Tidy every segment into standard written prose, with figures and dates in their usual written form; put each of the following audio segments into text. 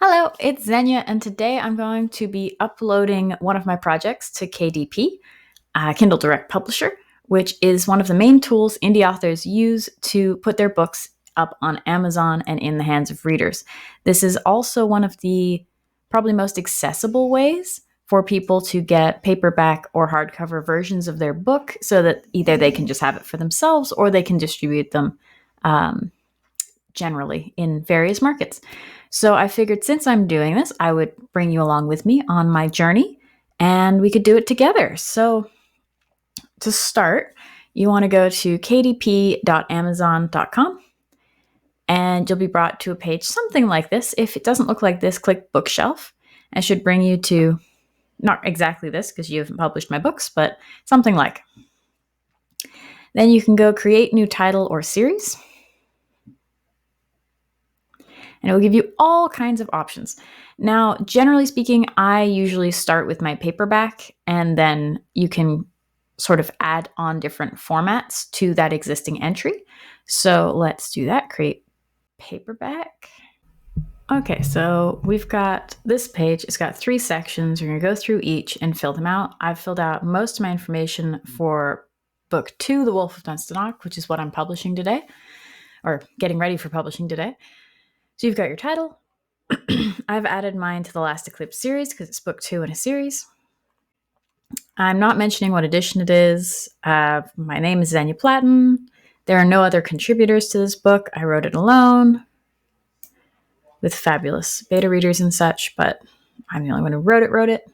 Hello, it's Xenia, and today I'm going to be uploading one of my projects to KDP, Kindle Direct Publisher, which is one of the main tools indie authors use to put their books up on Amazon and in the hands of readers. This is also one of the probably most accessible ways for people to get paperback or hardcover versions of their book so that either they can just have it for themselves or they can distribute them generally in various markets. So I figured since I'm doing this, I would bring you along with me on my journey and we could do it together. So to start, you want to go to kdp.amazon.com and you'll be brought to a page something like this. If it doesn't look like this, click bookshelf. It should bring you to not exactly this because you haven't published my books, but something like. Then you can go create new title or series. And it will give you all kinds of options. Now, generally speaking, I usually start with my paperback, and then you can sort of add on different formats to that existing entry. So let's do that. Create paperback. Okay, so we've got this page. It's got 3 sections. You're going to go through each and fill them out. I've filled out most of my information for book 2, The Wolf of Dunsta Noc, which is what I'm publishing today, or getting ready for publishing today. So you've got your title. I've added mine to the Last Eclipse series because it's book 2 in a series. I'm not mentioning what edition it is. My name is Xenia Platten. There are no other contributors to this book. I wrote it alone with fabulous beta readers and such, but I'm the only one who wrote it.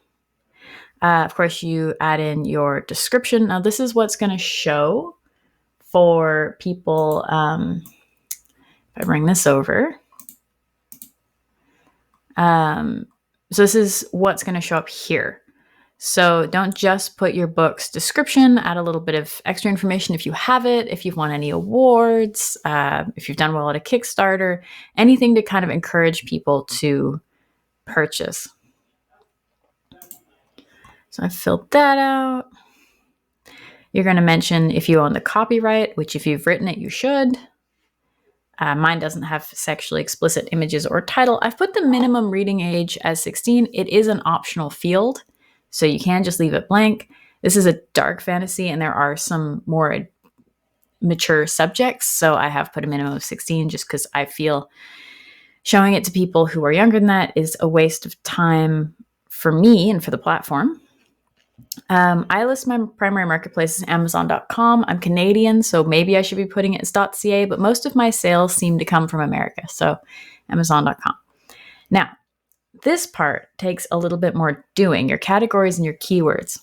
Of course, you add in your description. Now, this is what's going to show for people. If I bring this over. So this is what's going to show up here. So don't just put your book's description, add a little bit of extra information if you have it, if you've won any awards, if you've done well at a Kickstarter, anything to kind of encourage people to purchase. So I filled that out. You're going to mention if you own the copyright, which if you've written it, you should. Mine doesn't have sexually explicit images or title. I've put the minimum reading age as 16. It is an optional field, so you can just leave it blank. This is a dark fantasy, and there are some more mature subjects, so I have put a minimum of 16 just because I feel showing it to people who are younger than that is a waste of time for me and for the platform. I list my primary marketplace as Amazon.com. I'm Canadian, so maybe I should be putting it as .ca, but most of my sales seem to come from America, so Amazon.com. Now, this part takes a little bit more doing, your categories and your keywords.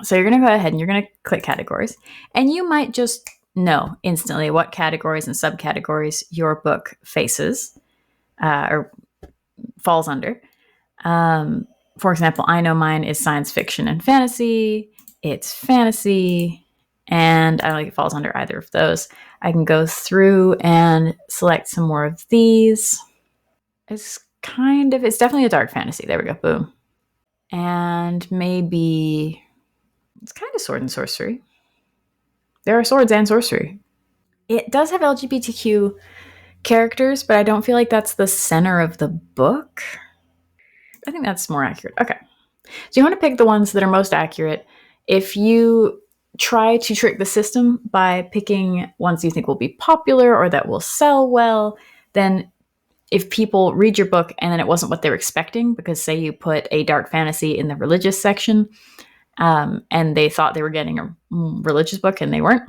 So you're going to go ahead and you're going to click categories, and you might just know instantly what categories and subcategories your book faces or falls under. For example, I know mine is science fiction and fantasy. It's fantasy, and I don't think it falls under either of those. I can go through and select some more of these. It's definitely a dark fantasy. There we go. Boom. And maybe it's kind of sword and sorcery. There are swords and sorcery. It does have LGBTQ characters, but I don't feel like that's the center of the book. I think that's more accurate. Okay. So you want to pick the ones that are most accurate. If you try to trick the system by picking ones you think will be popular or that will sell well, then if people read your book and then it wasn't what they were expecting, because say you put a dark fantasy in the religious section and they thought they were getting a religious book and they weren't,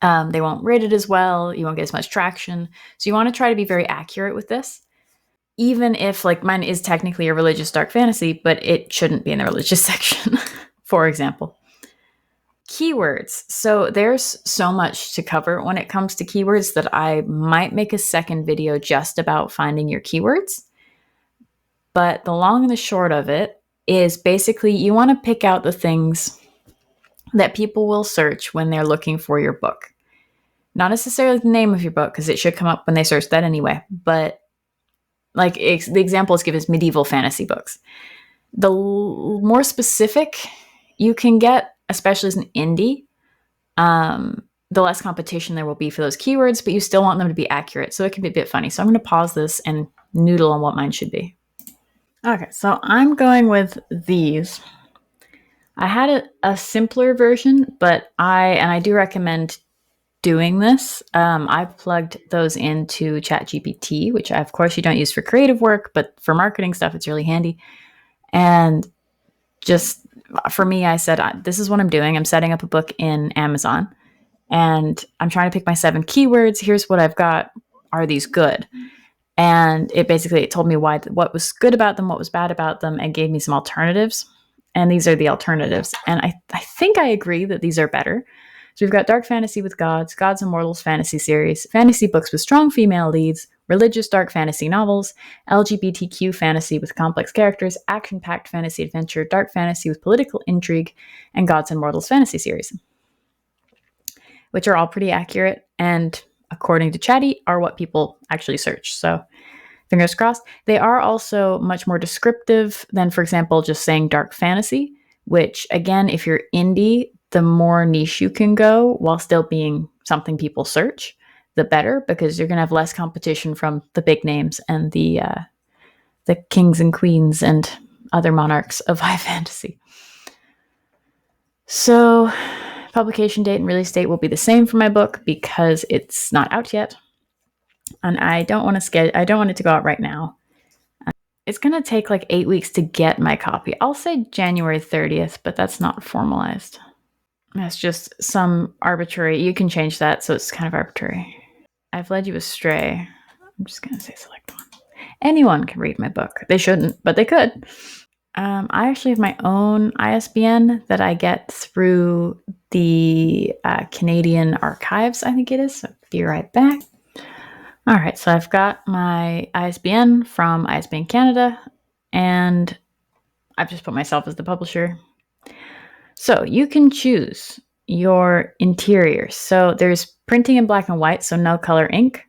they won't rate it as well. You won't get as much traction. So you want to try to be very accurate with this. Even if, like, mine is technically a religious dark fantasy, but it shouldn't be in the religious section, for example. Keywords. So there's so much to cover when it comes to keywords that I might make a second video just about finding your keywords. But the long and the short of it is basically you want to pick out the things that people will search when they're looking for your book. Not necessarily the name of your book, because it should come up when they search that anyway, but like the example is given is medieval fantasy books. The more specific you can get, especially as an indie, the less competition there will be for those keywords, but you still want them to be accurate. So it can be a bit funny. So I'm going to pause this and noodle on what mine should be. Okay, so I'm going with these. I had a simpler version, but I do recommend doing this. I've plugged those into ChatGPT, which of course you don't use for creative work, but for marketing stuff, it's really handy. And just for me, I said, this is what I'm doing. I'm setting up a book in Amazon and I'm trying to pick my 7 keywords. Here's what I've got. Are these good? And it told me what was good about them, what was bad about them, and gave me some alternatives. And these are the alternatives. And I think I agree that these are better. So we've got dark fantasy with gods, gods and mortals fantasy series, fantasy books with strong female leads, religious dark fantasy novels, LGBTQ fantasy with complex characters, action-packed fantasy adventure, dark fantasy with political intrigue, and gods and mortals fantasy series, which are all pretty accurate and, according to Chatty, are what people actually search. So fingers crossed. They are also much more descriptive than, for example, just saying dark fantasy, which, again, if you're indie, the more niche you can go while still being something people search, the better, because you're going to have less competition from the big names and the kings and queens and other monarchs of high fantasy. So publication date and release date will be the same for my book because it's not out yet. And I don't want it to go out right now. It's going to take like 8 weeks to get my copy. I'll say January 30th, but that's not formalized. That's just some arbitrary. You can change that, so it's kind of arbitrary. I've led you astray. I'm just going to say select one. Anyone can read my book. They shouldn't, but they could. I actually have my own ISBN that I get through the Canadian Archives, I think it is. So be right back. All right, so I've got my ISBN from ISBN Canada, and I've just put myself as the publisher. So you can choose your interior. So there's printing in black and white, so no color ink,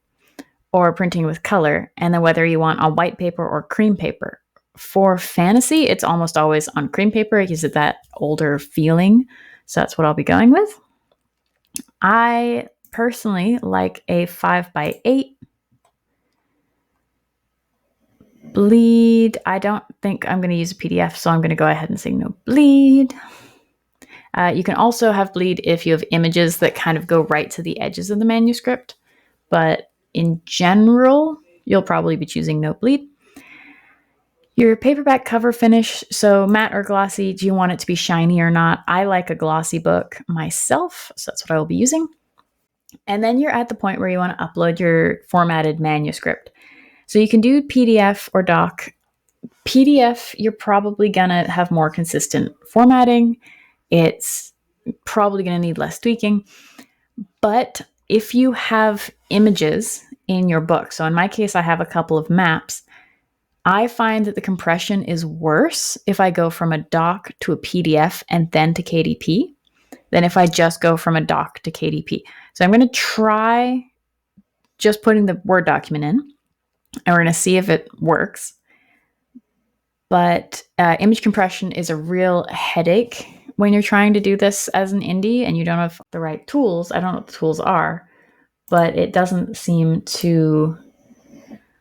or printing with color, and then whether you want on white paper or cream paper. For fantasy, it's almost always on cream paper. It gives it that older feeling, so that's what I'll be going with. I personally like a 5x8. Bleed. I don't think I'm going to use a PDF, so I'm going to go ahead and say no bleed. You can also have bleed if you have images that kind of go right to the edges of the manuscript, but in general, you'll probably be choosing no bleed. Your paperback cover finish, so matte or glossy, do you want it to be shiny or not? I like a glossy book myself, so that's what I will be using. And then you're at the point where you want to upload your formatted manuscript. So you can do PDF or doc. PDF, you're probably going to have more consistent formatting. It's probably going to need less tweaking. But if you have images in your book, so in my case, I have a couple of maps, I find that the compression is worse if I go from a doc to a PDF and then to KDP than if I just go from a doc to KDP. So I'm going to try just putting the Word document in, and we're going to see if it works. But image compression is a real headache when you're trying to do this as an indie and you don't have the right tools. I don't know what the tools are, but it doesn't seem to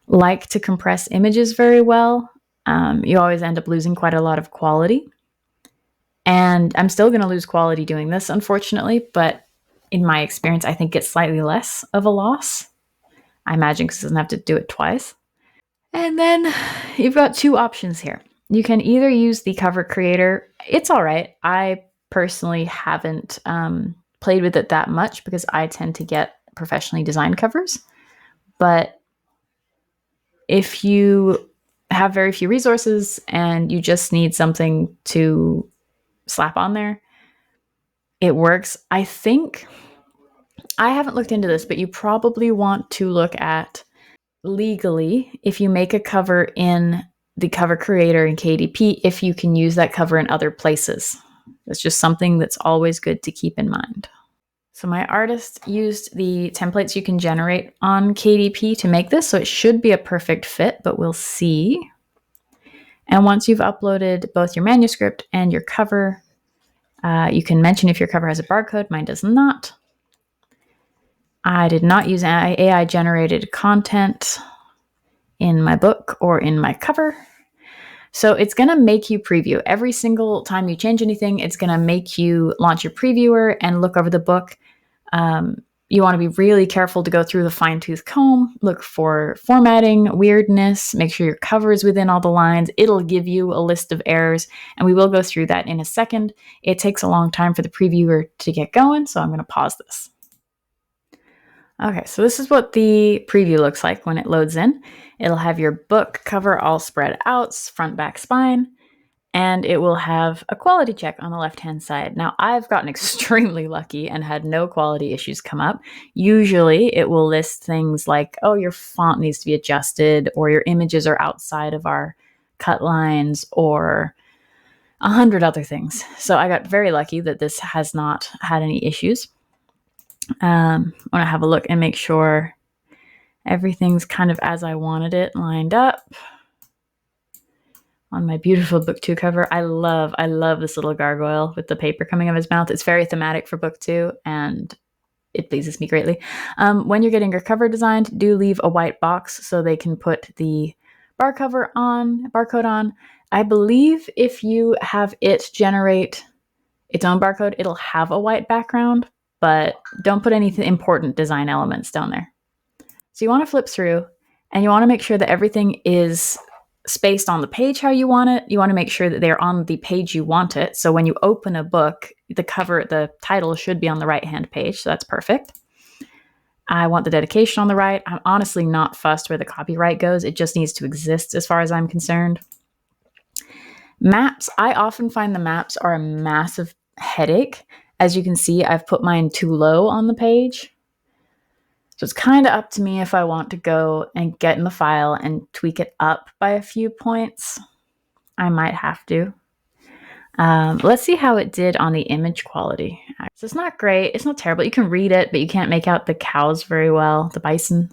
like to compress images very well. You always end up losing quite a lot of quality. And I'm still going to lose quality doing this, unfortunately, but in my experience, I think it's slightly less of a loss. I imagine because it doesn't have to do it twice. And then you've got 2 options here. You can either use the cover creator. It's all right. I personally haven't played with it that much because I tend to get professionally designed covers. But if you have very few resources and you just need something to slap on there, it works. I think, I haven't looked into this, but you probably want to look at legally if you make a cover in the cover creator in KDP, if you can use that cover in other places. It's just something that's always good to keep in mind. So my artist used the templates you can generate on KDP to make this, so it should be a perfect fit, but we'll see. And once you've uploaded both your manuscript and your cover, you can mention if your cover has a barcode. Mine does not. I did not use AI-generated content. in my book or in my cover. So it's going to make you preview. Every single time you change anything, it's going to make you launch your previewer and look over the book. You want to be really careful to go through the fine-tooth comb, look for formatting, weirdness, make sure your cover is within all the lines. It'll give you a list of errors, and we will go through that in a second. It takes a long time for the previewer to get going, so I'm going to pause this. Okay, so this is what the preview looks like when it loads in. It'll have your book cover all spread out, front, back, spine, and it will have a quality check on the left-hand side. Now, I've gotten extremely lucky and had no quality issues come up. Usually, it will list things like, oh, your font needs to be adjusted, or your images are outside of our cut lines, or 100 other things. So I got very lucky that this has not had any issues. I want to have a look and make sure everything's kind of as I wanted it, lined up on my beautiful book 2 cover. I love this little gargoyle with the paper coming out of his mouth. It's very thematic for book 2, and it pleases me greatly. When you're getting your cover designed, do leave a white box so they can put the barcode on. I believe if you have it generate its own barcode, it'll have a white background, but don't put any important design elements down there. So you want to flip through, and you want to make sure that everything is spaced on the page how you want it. You want to make sure that they're on the page you want it. So when you open a book, the title should be on the right-hand page. So that's perfect. I want the dedication on the right. I'm honestly not fussed where the copyright goes. It just needs to exist as far as I'm concerned. Maps. I often find the maps are a massive headache. As you can see, I've put mine too low on the page. So it's kind of up to me if I want to go and get in the file and tweak it up by a few points. I might have to. Let's see how it did on the image quality. So it's not great. It's not terrible. You can read it, but you can't make out the cows very well, the bison.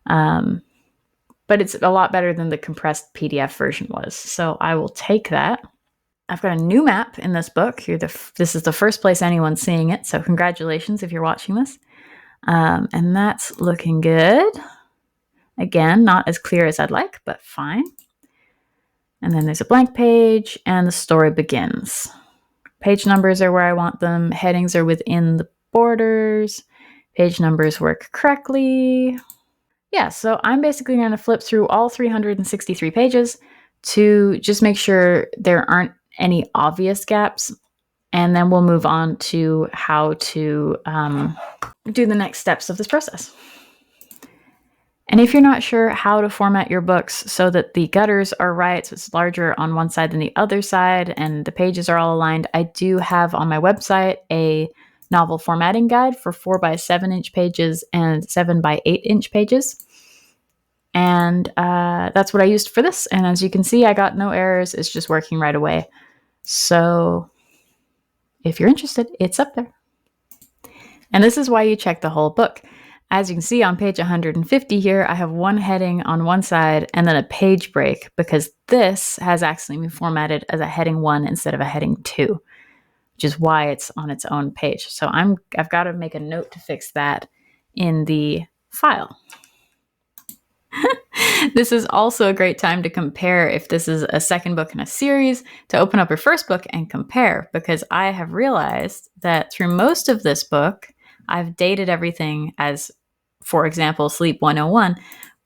But it's a lot better than the compressed PDF version was. So I will take that. I've got a new map in this book. This is the first place anyone's seeing it. So congratulations if you're watching this. And that's looking good. Again, not as clear as I'd like, but fine. And then there's a blank page, and the story begins. Page numbers are where I want them. Headings are within the borders. Page numbers work correctly. Yeah, so I'm basically going to flip through all 363 pages to just make sure there aren't any obvious gaps. And then we'll move on to how to do the next steps of this process. And if you're not sure how to format your books so that the gutters are right, so it's larger on one side than the other side, and the pages are all aligned, I do have on my website a novel formatting guide for 4x7-inch pages and 7x8-inch pages. And that's what I used for this. And as you can see, I got no errors. It's just working right away. So if you're interested, it's up there. And this is why you check the whole book. As you can see on page 150 here, I have one heading on one side and then a page break because this has actually been formatted as a heading 1 instead of a heading 2, which is why it's on its own page. So I've got to make a note to fix that in the file. This is also a great time to compare if this is a second book in a series, to open up your first book and compare, because I have realized that through most of this book, I've dated everything as, for example, Sleep 101,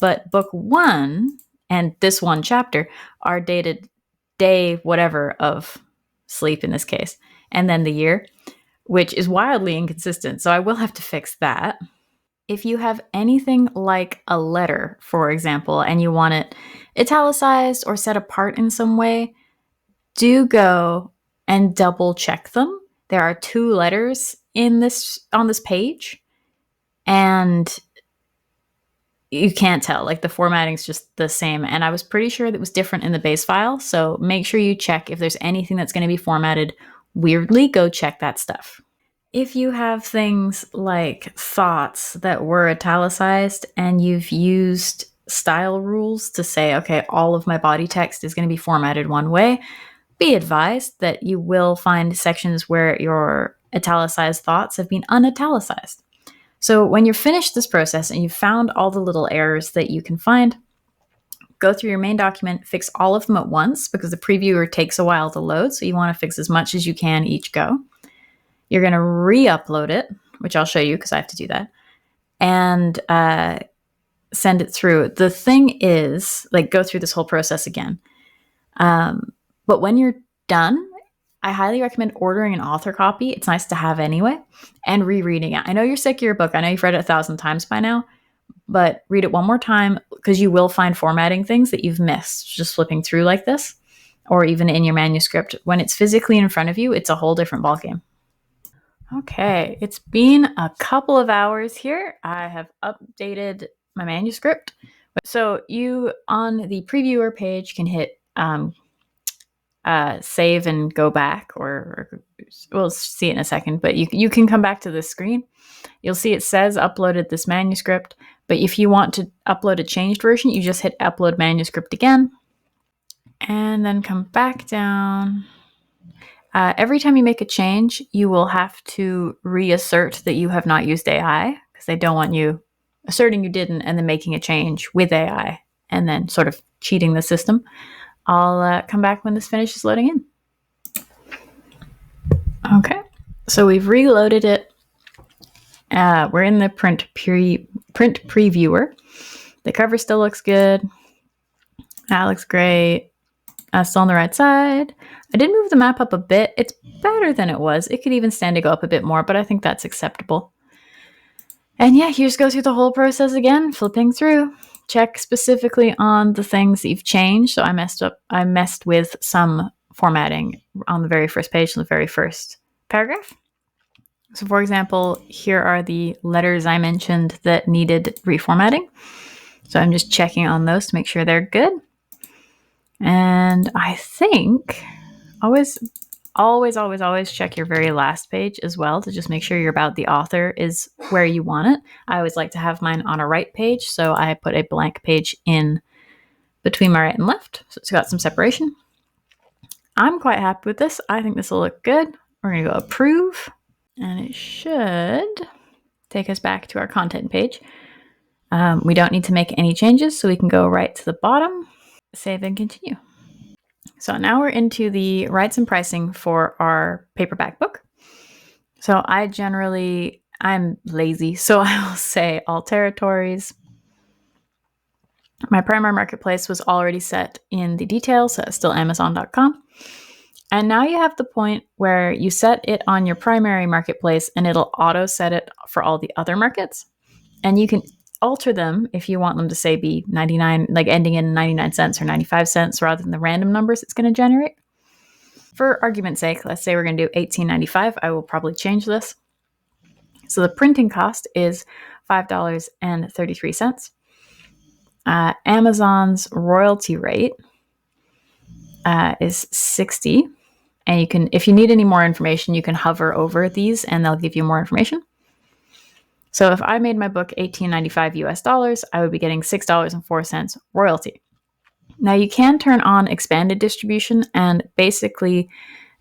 but book 1 and this one chapter are dated day whatever of sleep in this case, and then the year, which is wildly inconsistent. So I will have to fix that. If you have anything like a letter, for example, and you want it italicized or set apart in some way, do go and double check them. There are 2 letters on this page, and you can't tell. Like, the formatting's just the same. And I was pretty sure that was different in the base file. So make sure you check if there's anything that's going to be formatted weirdly. Go check that stuff. If you have things like thoughts that were italicized and you've used style rules to say, okay, all of my body text is going to be formatted one way, be advised that you will find sections where your italicized thoughts have been unitalicized. So when you're finished this process and you've found all the little errors that you can find, go through your main document, fix all of them at once because the previewer takes a while to load. So you want to fix as much as you can each go. You're going to re-upload it, which I'll show you because I have to do that, and send it through. The thing is, like, go through this whole process again. But when you're done, I highly recommend ordering an author copy. It's nice to have anyway, and rereading it. I know you're sick of your book. I know you've read it 1,000 times by now, but read it one more time because you will find formatting things that you've missed just flipping through like this, or even in your manuscript. When it's physically in front of you, it's a whole different ballgame. Okay, it's been a couple of hours here. I have updated my manuscript. So you, on the previewer page, can hit save and go back, or we'll see it in a second, but you can come back to this screen. You'll see it says uploaded this manuscript, but if you want to upload a changed version, you just hit upload manuscript again, and then come back down. Every time you make a change, you will have to reassert that you have not used AI, because they don't want you asserting you didn't and then making a change with AI and then sort of cheating the system. I'll come back when this finishes loading in. Okay, so we've reloaded it. We're in the print previewer. The cover still looks good. That looks great. Still on the right side. I did move the map up a bit. It's better than it was. It could even stand to go up a bit more, but I think that's acceptable. And yeah, you just go through the whole process again, flipping through. Check specifically on the things that you've changed. So I messed with some formatting on the very first page, on the very first paragraph. So for example, here are the letters I mentioned that needed reformatting. So I'm just checking on those to make sure they're good. And I think always check your very last page as well to just make sure your about the author is where you want it. I always like to have mine on a right page, so I put a blank page in between my right and left, so it's got some separation. I'm quite happy with this. I think this will look good. We're going to go approve, and it should take us back to our content page. We don't need to make any changes, so we can go right to the bottom, save and continue. So now we're into the rights and pricing for our paperback book. So I'm lazy, so I will say all territories. My primary marketplace was already set in the details, so it's still Amazon.com. And now you have the point where you set it on your primary marketplace and it'll auto set it for all the other markets. And you can alter them if you want them to say be 99, like ending in 99 cents or 95 cents rather than the random numbers it's going to generate. For argument's sake, let's say we're going to do $18.95. I will probably change this. So the printing cost is $5.33. Amazon's royalty rate is 60. And you can, if you need any more information, you can hover over these and they'll give you more information. So if I made my book $18.95 US dollars, I would be getting $6.04 royalty. Now you can turn on expanded distribution, and basically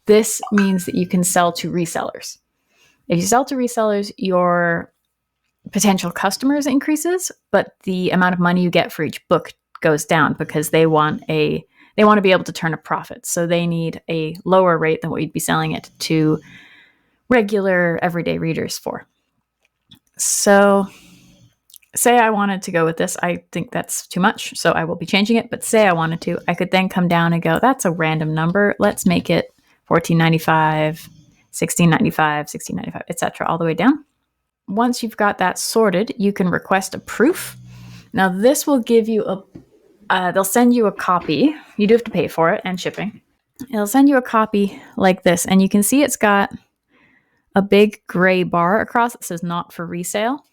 this means that you can sell to resellers. If you sell to resellers, your potential customers increases, but the amount of money you get for each book goes down because they want to be able to turn a profit. So they need a lower rate than what you'd be selling it to regular everyday readers for. So say I wanted to go with this. I think that's too much, so I will be changing it. But say I wanted to, I could then come down and go, that's a random number. Let's make it $14.95, $16.95, $16.95, etc., all the way down. Once you've got that sorted, you can request a proof. Now this will give you they'll send you a copy. You do have to pay for it and shipping. It'll send you a copy like this, and you can see it's got a big gray bar across that says not for resale.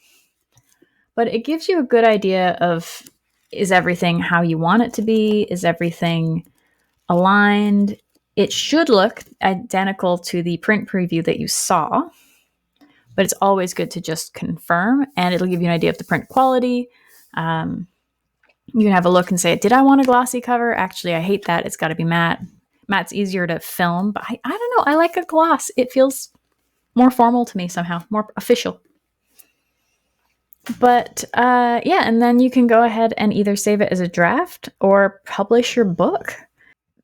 But it gives you a good idea of, is everything how you want it to be? Is everything aligned? It should look identical to the print preview that you saw, but it's always good to just confirm, and it'll give you an idea of the print quality. You can have a look and say, did I want a glossy cover? Actually, I hate that. It's got to be matte. Matte's easier to film, but I don't know. I like a gloss. It feels more formal to me somehow, more official. But yeah, and then you can go ahead and either save it as a draft or publish your book.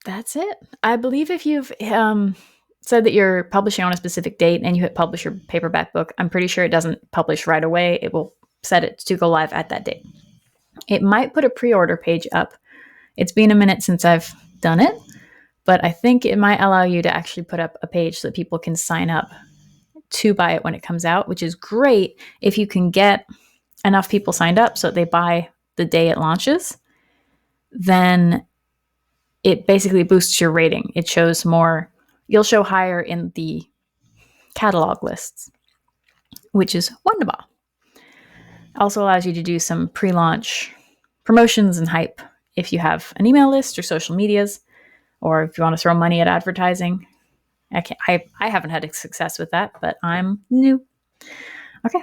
That's it. I believe if you've said that you're publishing on a specific date and you hit publish your paperback book, I'm pretty sure it doesn't publish right away. It will set it to go live at that date. It might put a pre-order page up. It's been a minute since I've done it, but I think it might allow you to actually put up a page so that people can sign up to buy it when it comes out, which is great if you can get enough people signed up so that they buy the day it launches. Then it basically boosts your rating. It shows more, you'll show higher in the catalog lists, which is wonderful. Also allows you to do some pre-launch promotions and hype if you have an email list or social medias, or if you want to throw money at advertising. I haven't had success with that, but I'm new. Okay,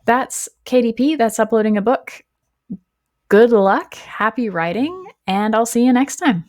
that's KDP. That's uploading a book. Good luck, happy writing, and I'll see you next time.